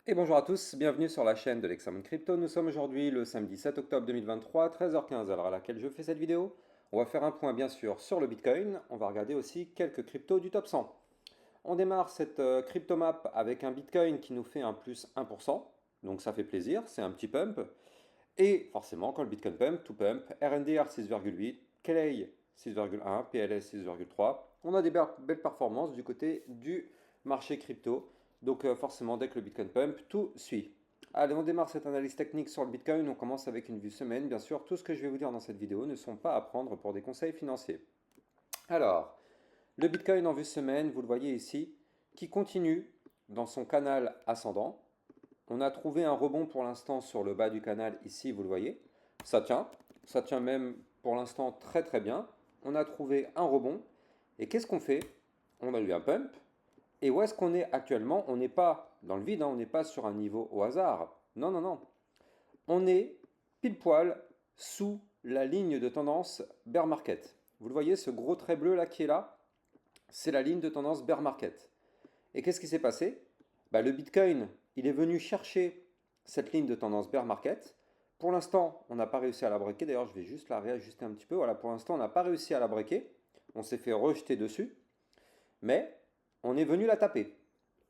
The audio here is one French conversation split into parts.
Et bonjour à tous, bienvenue sur la chaîne de l'Examen Crypto. Nous sommes aujourd'hui le samedi 7 octobre 2023, 13h15, à l'heure à laquelle je fais cette vidéo. On va faire un point bien sûr sur le Bitcoin, on va regarder aussi quelques cryptos du top 100. On démarre cette crypto map avec un Bitcoin qui nous fait un plus 1%, donc ça fait plaisir, c'est un petit pump. Et forcément, quand le Bitcoin pump, tout pump, RNDR 6,8, Clay 6,1, PLS 6,3. On a des belles performances du côté du marché crypto. Donc forcément, dès que le Bitcoin pump, tout suit. Allez, on démarre cette analyse technique sur le Bitcoin. On commence avec une vue semaine. Bien sûr, tout ce que je vais vous dire dans cette vidéo ne sont pas à prendre pour des conseils financiers. Alors, le Bitcoin en vue semaine, vous le voyez ici, qui continue dans son canal ascendant. On a trouvé un rebond pour l'instant sur le bas du canal ici, vous le voyez. Ça tient même pour l'instant très très bien. On a trouvé un rebond. Et qu'est-ce qu'on fait? On a eu un pump. Et où est-ce qu'on est actuellement? On n'est pas dans le vide, hein, on n'est pas sur un niveau au hasard. Non, non, non. On est pile poil sous la ligne de tendance bear market. Vous le voyez, ce gros trait bleu là qui est là, c'est la ligne de tendance bear market. Et qu'est-ce qui s'est passé? Le Bitcoin, il est venu chercher cette ligne de tendance bear market. Pour l'instant, on n'a pas réussi à la breaker. D'ailleurs, je vais juste la réajuster un petit peu. Voilà, pour l'instant, on n'a pas réussi à la breaker. On s'est fait rejeter dessus. Mais on est venu la taper.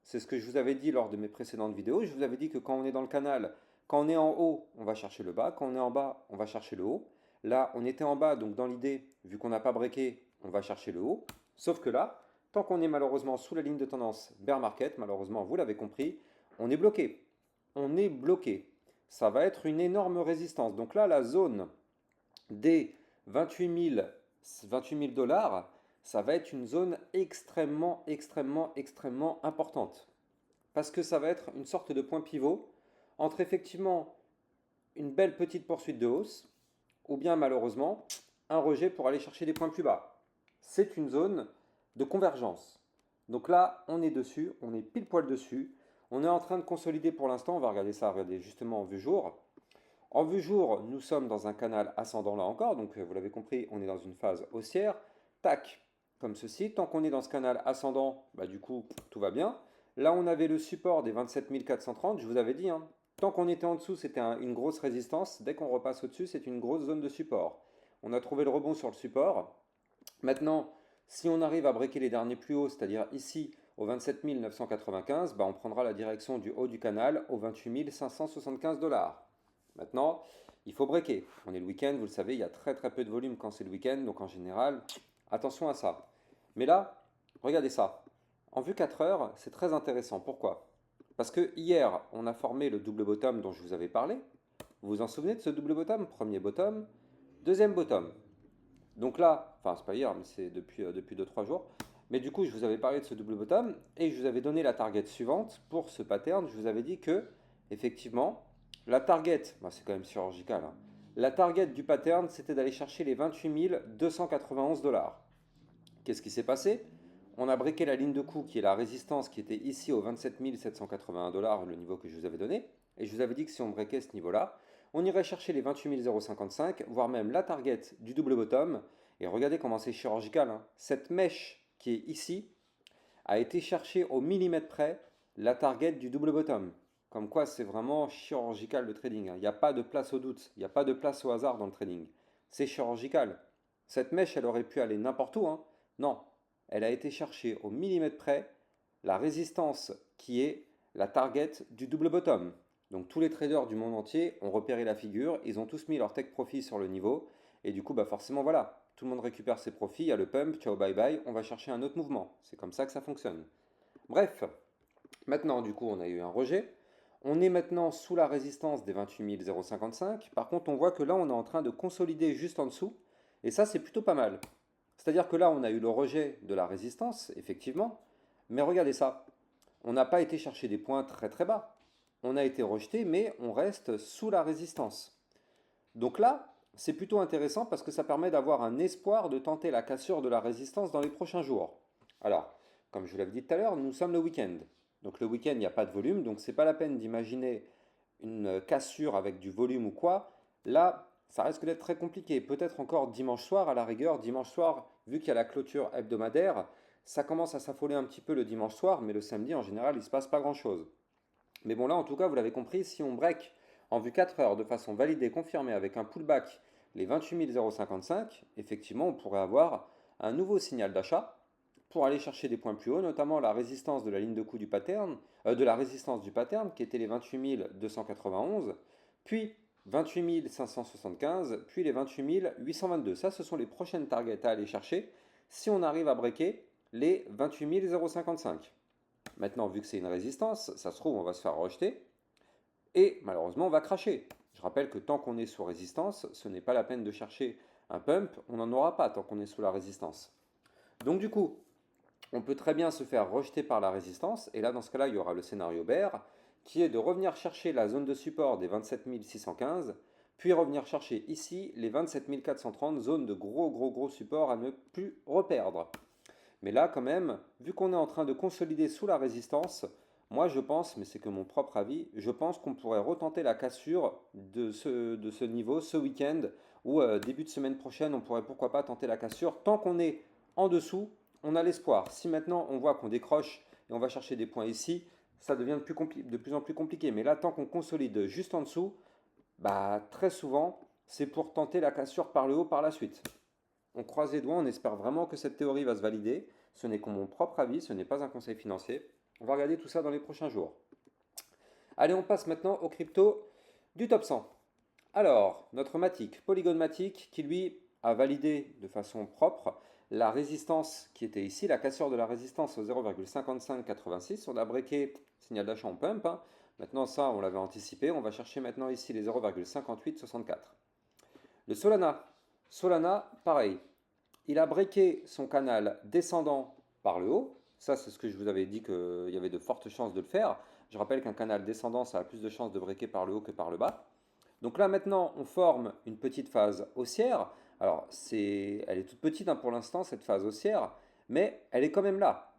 C'est ce que je vous avais dit lors de mes précédentes vidéos. Je vous avais dit que quand on est dans le canal, quand on est en haut, on va chercher le bas. Quand on est en bas, on va chercher le haut. Là, on était en bas, donc dans l'idée, vu qu'on n'a pas breaké, on va chercher le haut. Sauf que là, tant qu'on est malheureusement sous la ligne de tendance bear market, malheureusement, vous l'avez compris, on est bloqué. On est bloqué. Ça va être une énorme résistance. Donc là, la zone des 28 000 dollars, ça va être une zone extrêmement, extrêmement, extrêmement importante. Parce que ça va être une sorte de point pivot entre effectivement une belle petite poursuite de hausse ou bien malheureusement un rejet pour aller chercher des points plus bas. C'est une zone de convergence. Donc là, on est dessus, on est pile poil dessus. On est en train de consolider pour l'instant, on va regarder ça, regardez justement en vue jour. En vue jour, nous sommes dans un canal ascendant là encore, donc vous l'avez compris, on est dans une phase haussière. Tac, comme ceci. Tant qu'on est dans ce canal ascendant, du coup, tout va bien. Là, on avait le support des 27 430, je vous avais dit, hein. Tant qu'on était en dessous, c'était une grosse résistance. Dès qu'on repasse au-dessus, c'est une grosse zone de support. On a trouvé le rebond sur le support. Maintenant, si on arrive à breaker les derniers plus hauts, c'est-à-dire ici au 27 995, on prendra la direction du haut du canal au 28 575 dollars. Maintenant, il faut breaker. On est le week-end, vous le savez, il y a très très peu de volume quand c'est le week-end, donc en général, attention à ça. Mais là, regardez ça. En vue 4 heures, c'est très intéressant. Pourquoi? Parce que hier, on a formé le double bottom dont je vous avais parlé. Vous vous en souvenez de ce double bottom? Premier bottom, deuxième bottom. Donc là, enfin c'est pas hier, mais c'est depuis 2-3 jours. Mais du coup, je vous avais parlé de ce double bottom et je vous avais donné la target suivante pour ce pattern. Je vous avais dit que, effectivement, la target, c'est quand même chirurgical, hein. La target du pattern, c'était d'aller chercher les 28 291 dollars. Qu'est-ce qui s'est passé? On a breaké la ligne de coup qui est la résistance qui était ici au 27 781 dollars, le niveau que je vous avais donné. Et je vous avais dit que si on breakait ce niveau-là, on irait chercher les 28 055, voire même la target du double bottom. Et regardez comment c'est chirurgical, hein. Cette mèche qui est ici a été cherchée au millimètre près la target du double bottom. Comme quoi c'est vraiment chirurgical le trading, hein. Il n'y a pas de place au doute, il n'y a pas de place au hasard dans le trading. C'est chirurgical. Cette mèche, elle aurait pu aller n'importe où, hein. Non, elle a été cherchée au millimètre près la résistance qui est la target du double bottom. Donc tous les traders du monde entier ont repéré la figure, ils ont tous mis leur take profit sur le niveau, et du coup, forcément, voilà, tout le monde récupère ses profits, il y a le pump, ciao bye bye, on va chercher un autre mouvement. C'est comme ça que ça fonctionne. Bref, maintenant, du coup, on a eu un rejet. On est maintenant sous la résistance des 28 055. Par contre, on voit que là, on est en train de consolider juste en dessous. Et ça, c'est plutôt pas mal. C'est-à-dire que là, on a eu le rejet de la résistance, effectivement. Mais regardez ça. On n'a pas été chercher des points très très bas. On a été rejeté, mais on reste sous la résistance. Donc là, c'est plutôt intéressant parce que ça permet d'avoir un espoir de tenter la cassure de la résistance dans les prochains jours. Alors, comme je vous l'avais dit tout à l'heure, nous sommes le week-end. Donc le week-end, il n'y a pas de volume, donc c'est pas la peine d'imaginer une cassure avec du volume ou quoi. Là, ça risque d'être très compliqué. Peut-être encore dimanche soir, à la rigueur. Dimanche soir, vu qu'il y a la clôture hebdomadaire, ça commence à s'affoler un petit peu le dimanche soir, mais le samedi, en général, il ne se passe pas grand-chose. Mais bon là en tout cas vous l'avez compris, si on break en vue 4 heures de façon validée, confirmée avec un pullback les 28 055, effectivement on pourrait avoir un nouveau signal d'achat pour aller chercher des points plus hauts, notamment la résistance de la ligne de coup du pattern, de la résistance du pattern qui était les 28 291, puis 28 575, puis les 28 822. Ça, ce sont les prochaines targets à aller chercher si on arrive à breaker les 28 055. Maintenant, vu que c'est une résistance, ça se trouve, on va se faire rejeter et malheureusement, on va cracher. Je rappelle que tant qu'on est sous résistance, ce n'est pas la peine de chercher un pump, on n'en aura pas tant qu'on est sous la résistance. Donc du coup, on peut très bien se faire rejeter par la résistance, et là dans ce cas-là, il y aura le scénario bear, qui est de revenir chercher la zone de support des 27 615, puis revenir chercher ici les 27 430, zone de gros support à ne plus reperdre. Mais là quand même, vu qu'on est en train de consolider sous la résistance, moi je pense, mais c'est que mon propre avis, je pense qu'on pourrait retenter la cassure de ce niveau ce week-end, ou début de semaine prochaine, on pourrait pourquoi pas tenter la cassure. Tant qu'on est en dessous, on a l'espoir. Si maintenant on voit qu'on décroche et on va chercher des points ici, ça devient de plus en plus compliqué. Mais là, tant qu'on consolide juste en dessous, bah, très souvent, c'est pour tenter la cassure par le haut par la suite. On croise les doigts, on espère vraiment que cette théorie va se valider. Ce n'est que mon propre avis, ce n'est pas un conseil financier. On va regarder tout ça dans les prochains jours. Allez, on passe maintenant aux cryptos du top 100. Alors, notre Matic, Polygon Matic, qui lui a validé de façon propre la résistance qui était ici, la cassure de la résistance au 0,5586. On a breaké, signal d'achat en pump. Hein. Maintenant, ça, on l'avait anticipé. On va chercher maintenant ici les 0,5864. Le Solana, pareil. Il a breaké son canal descendant par le haut. Ça, c'est ce que je vous avais dit qu'il y avait de fortes chances de le faire. Je rappelle qu'un canal descendant, ça a plus de chances de breaker par le haut que par le bas. Donc là, maintenant, on forme une petite phase haussière. Alors, elle est toute petite hein, pour l'instant, cette phase haussière, mais elle est quand même là.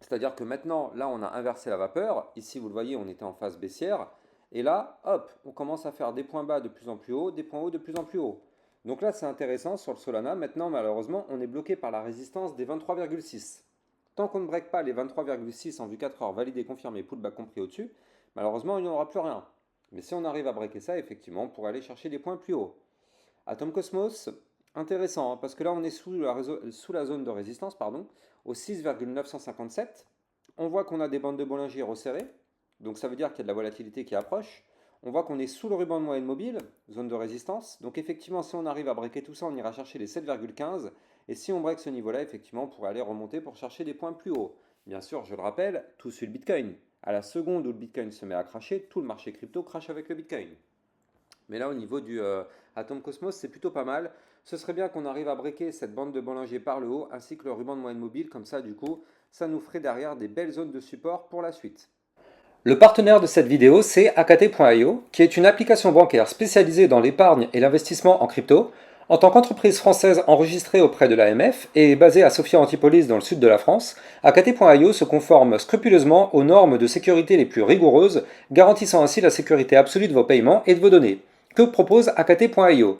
C'est-à-dire que maintenant, là, on a inversé la vapeur. Ici, vous le voyez, on était en phase baissière. Et là, hop, on commence à faire des points bas de plus en plus haut, des points hauts de plus en plus haut. Donc là, c'est intéressant sur le Solana. Maintenant, malheureusement, on est bloqué par la résistance des 23,6. Tant qu'on ne break pas les 23,6 en vue 4 heures, validé, confirmé, pullback compris au-dessus, malheureusement, il n'y aura plus rien. Mais si on arrive à breaker ça, effectivement, on pourrait aller chercher des points plus hauts. Atom Cosmos, intéressant, hein, parce que là, on est sous la zone de résistance, pardon, au 6,957. On voit qu'on a des bandes de Bollinger resserrées, donc ça veut dire qu'il y a de la volatilité qui approche. On voit qu'on est sous le ruban de moyenne mobile, zone de résistance. Donc effectivement, si on arrive à breaker tout ça, on ira chercher les 7,15. Et si on break ce niveau-là, effectivement, on pourrait aller remonter pour chercher des points plus hauts. Bien sûr, je le rappelle, tout suit le Bitcoin. À la seconde où le Bitcoin se met à cracher, tout le marché crypto crache avec le Bitcoin. Mais là, au niveau du Atom Cosmos, c'est plutôt pas mal. Ce serait bien qu'on arrive à breaker cette bande de Bollinger par le haut, ainsi que le ruban de moyenne mobile. Comme ça, du coup, ça nous ferait derrière des belles zones de support pour la suite. Le partenaire de cette vidéo, c'est AKT.io, qui est une application bancaire spécialisée dans l'épargne et l'investissement en crypto. En tant qu'entreprise française enregistrée auprès de l'AMF et basée à Sophia Antipolis dans le sud de la France, AKT.io se conforme scrupuleusement aux normes de sécurité les plus rigoureuses, garantissant ainsi la sécurité absolue de vos paiements et de vos données. Que propose AKT.io ?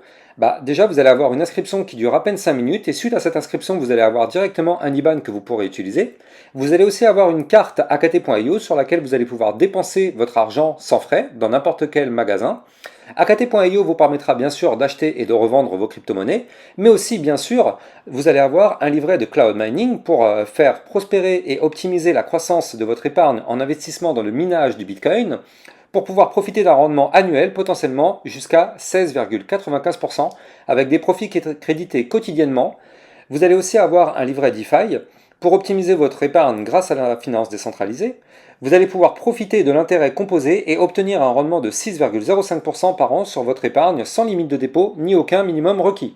Déjà, vous allez avoir une inscription qui dure à peine 5 minutes et suite à cette inscription, vous allez avoir directement un IBAN que vous pourrez utiliser. Vous allez aussi avoir une carte AKT.io sur laquelle vous allez pouvoir dépenser votre argent sans frais dans n'importe quel magasin. AKT.io vous permettra bien sûr d'acheter et de revendre vos crypto-monnaies, mais aussi bien sûr, vous allez avoir un livret de cloud mining pour faire prospérer et optimiser la croissance de votre épargne en investissement dans le minage du Bitcoin, pour pouvoir profiter d'un rendement annuel potentiellement jusqu'à 16,95% avec des profits crédités quotidiennement. Vous allez aussi avoir un livret DeFi pour optimiser votre épargne grâce à la finance décentralisée. Vous allez pouvoir profiter de l'intérêt composé et obtenir un rendement de 6,05% par an sur votre épargne sans limite de dépôt ni aucun minimum requis.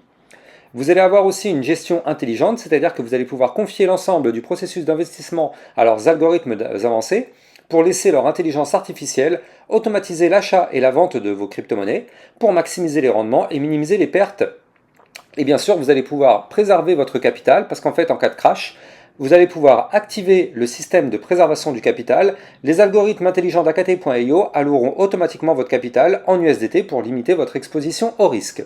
Vous allez avoir aussi une gestion intelligente, c'est-à-dire que vous allez pouvoir confier l'ensemble du processus d'investissement à leurs algorithmes avancés pour laisser leur intelligence artificielle automatiser l'achat et la vente de vos crypto-monnaies pour maximiser les rendements et minimiser les pertes. Et bien sûr, vous allez pouvoir préserver votre capital parce qu'en fait, en cas de crash, vous allez pouvoir activer le système de préservation du capital. Les algorithmes intelligents d'AKT.io alloueront automatiquement votre capital en USDT pour limiter votre exposition au risque.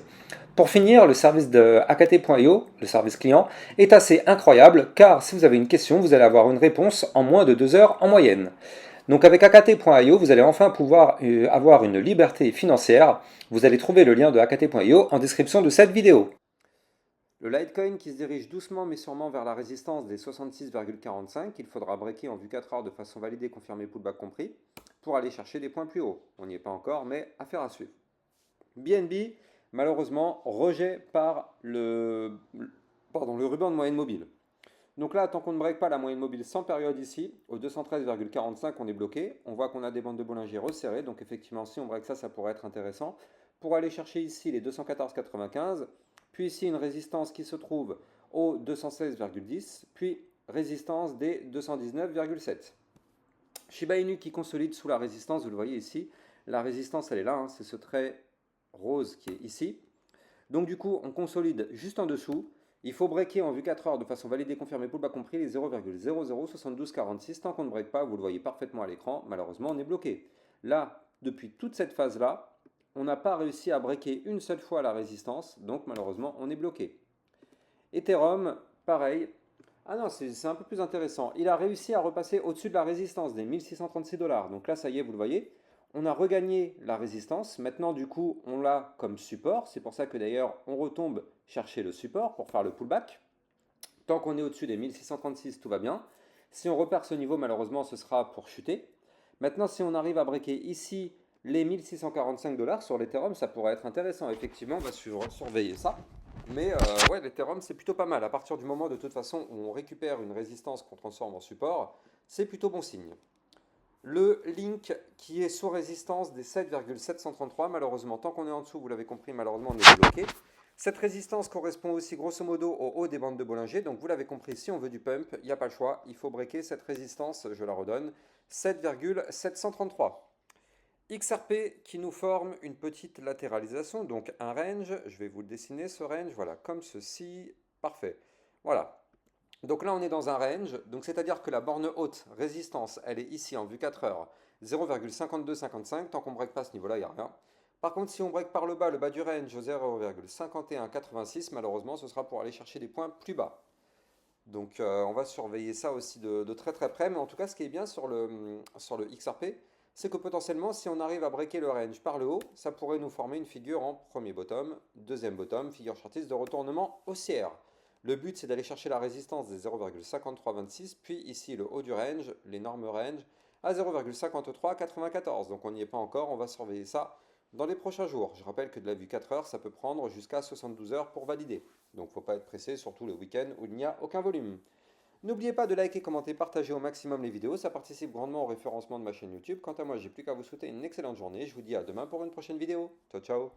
Pour finir, le service de AKT.io, le service client, est assez incroyable car si vous avez une question, vous allez avoir une réponse en moins de 2 heures en moyenne. Donc avec AKT.io, vous allez enfin pouvoir avoir une liberté financière. Vous allez trouver le lien de AKT.io en description de cette vidéo. Le Litecoin qui se dirige doucement mais sûrement vers la résistance des 66,45, il faudra breaker en vue 4 heures de façon validée, confirmée, pullback compris, pour aller chercher des points plus hauts. On n'y est pas encore, mais affaire à suivre. BNB, malheureusement, rejet par le ruban de moyenne mobile. Donc là, tant qu'on ne break pas la moyenne mobile sans période ici, au 213,45, on est bloqué. On voit qu'on a des bandes de Bollinger resserrées, donc effectivement, si on break ça, ça pourrait être intéressant. Pour aller chercher ici les 214,95, puis ici une résistance qui se trouve au 216,10, puis résistance des 219,7. Shiba Inu qui consolide sous la résistance, vous le voyez ici. La résistance, elle est là, hein, c'est ce trait rose qui est ici. Donc du coup, on consolide juste en dessous. Il faut breaker en vue 4 heures de façon validée, confirmée, pullback compris, les 0,007246. Tant qu'on ne break pas, vous le voyez parfaitement à l'écran, malheureusement, on est bloqué. Là, depuis toute cette phase-là, on n'a pas réussi à breaker une seule fois la résistance, donc malheureusement, on est bloqué. Ethereum, pareil. Ah non, c'est un peu plus intéressant. Il a réussi à repasser au-dessus de la résistance des 1636 $. Donc là, ça y est, vous le voyez. On a regagné la résistance. Maintenant, du coup, on l'a comme support. C'est pour ça que d'ailleurs, on retombe chercher le support pour faire le pullback. Tant qu'on est au-dessus des 1636, tout va bien. Si on repère ce niveau, malheureusement, ce sera pour chuter. Maintenant, si on arrive à breaker ici les 1645 $ sur l'Ethereum, ça pourrait être intéressant. Effectivement, on va surveiller ça. Mais ouais, l'Ethereum, c'est plutôt pas mal. À partir du moment, de toute façon, où on récupère une résistance qu'on transforme en support, c'est plutôt bon signe. Le link qui est sous résistance des 7,733, malheureusement, tant qu'on est en dessous, vous l'avez compris, malheureusement, on est bloqué. Cette résistance correspond aussi grosso modo au haut des bandes de Bollinger. Donc vous l'avez compris, si on veut du pump, il n'y a pas le choix. Il faut breaker cette résistance, je la redonne, 7,733. XRP qui nous forme une petite latéralisation, donc un range. Je vais vous le dessiner ce range, voilà, comme ceci. Parfait. Voilà. Donc là, on est dans un range, donc c'est-à-dire que la borne haute, résistance, elle est ici en vue 4 heures, 0,5255. Tant qu'on ne break pas ce niveau-là, il n'y a rien. Par contre, si on break par le bas du range, 0,5186, malheureusement, ce sera pour aller chercher des points plus bas. Donc on va surveiller ça aussi de très très près. Mais en tout cas, ce qui est bien sur le XRP, c'est que potentiellement, si on arrive à breaker le range par le haut, ça pourrait nous former une figure en premier bottom, deuxième bottom, figure shortiste de retournement haussière. Le but, c'est d'aller chercher la résistance des 0,5326, puis ici le haut du range, l'énorme range, à 0,5394. Donc on n'y est pas encore, on va surveiller ça dans les prochains jours. Je rappelle que de la vue 4 heures, ça peut prendre jusqu'à 72 heures pour valider. Donc il ne faut pas être pressé, surtout le week-end où il n'y a aucun volume. N'oubliez pas de liker, commenter, partager au maximum les vidéos, ça participe grandement au référencement de ma chaîne YouTube. Quant à moi, j'ai plus qu'à vous souhaiter une excellente journée. Je vous dis à demain pour une prochaine vidéo. Ciao ciao.